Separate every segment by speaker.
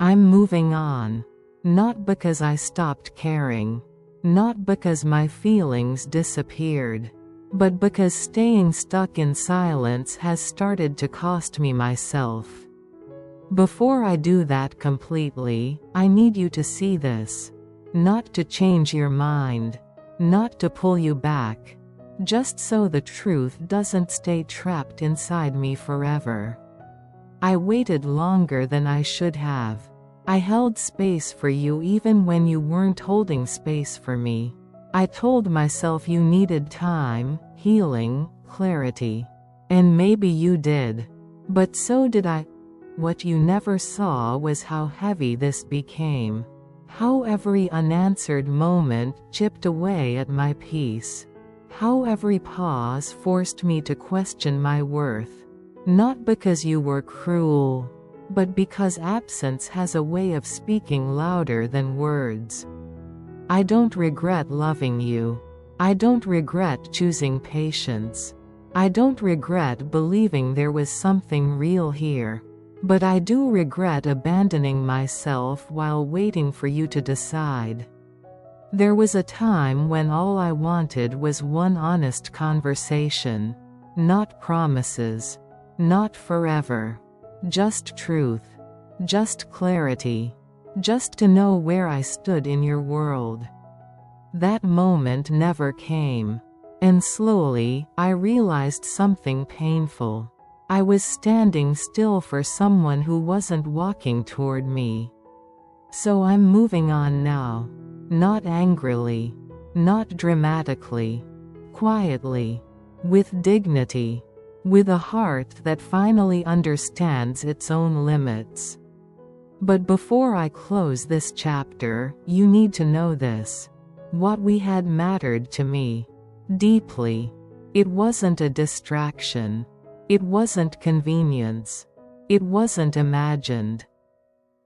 Speaker 1: I'm moving on. Not because I stopped caring. Not because my feelings disappeared. But because staying stuck in silence has started to cost me myself. Before I do that completely, I need you to see this. Not to change your mind. Not to pull you back. Just so the truth doesn't stay trapped inside me forever. I waited longer than I should have. I held space for you even when you weren't holding space for me. I told myself you needed time, healing, clarity. And maybe you did. But so did I. What you never saw was how heavy this became. How every unanswered moment chipped away at my peace. How every pause forced me to question my worth. Not because you were cruel, but because absence has a way of speaking louder than words. I don't regret loving you. I don't regret choosing patience. I don't regret believing there was something real here. But I do regret abandoning myself while waiting for you to decide. There was a time when all I wanted was one honest conversation. Not promises. Not forever. Just truth. Just clarity. Just to know where I stood in your world. That moment never came. And slowly, I realized something painful. I was standing still for someone who wasn't walking toward me. So I'm moving on now. Not angrily. Not dramatically. Quietly. With dignity. With a heart that finally understands its own limits. But before I close this chapter, you need to know this. What we had mattered to me. Deeply. It wasn't a distraction. It wasn't convenience. It wasn't imagined.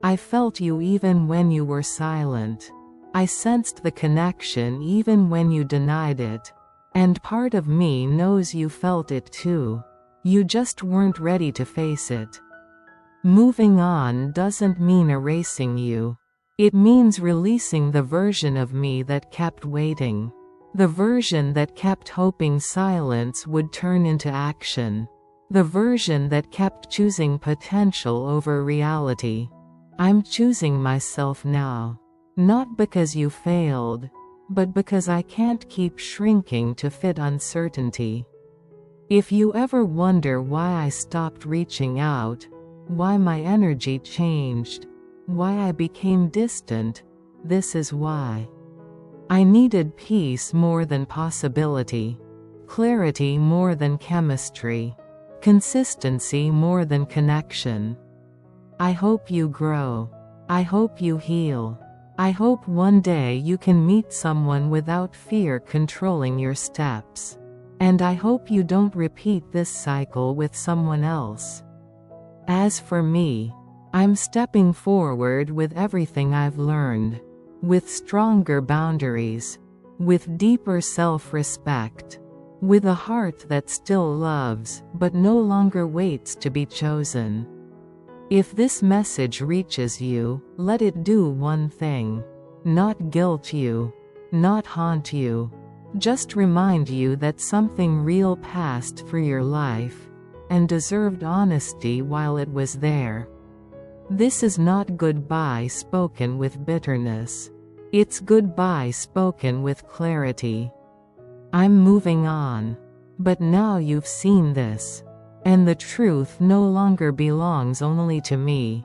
Speaker 1: I felt you even when you were silent. I sensed the connection even when you denied it. And part of me knows you felt it too. You just weren't ready to face it. Moving on doesn't mean erasing you. It means releasing the version of me that kept waiting. The version that kept hoping silence would turn into action. The version that kept choosing potential over reality. I'm choosing myself now. Not because you failed, but because I can't keep shrinking to fit uncertainty. If you ever wonder why I stopped reaching out, why my energy changed, why I became distant, this is why. I needed peace more than possibility, clarity more than chemistry. Consistency more than connection. I hope you grow. I hope you heal. I hope one day you can meet someone without fear controlling your steps. And I hope you don't repeat this cycle with someone else. As for me, I'm stepping forward with everything I've learned. With stronger boundaries. With deeper self-respect. With a heart that still loves, but no longer waits to be chosen. If this message reaches you, let it do one thing. Not guilt you. Not haunt you. Just remind you that something real passed through your life, and deserved honesty while it was there. This is not goodbye spoken with bitterness. It's goodbye spoken with clarity. I'm moving on. But now you've seen this. And the truth no longer belongs only to me.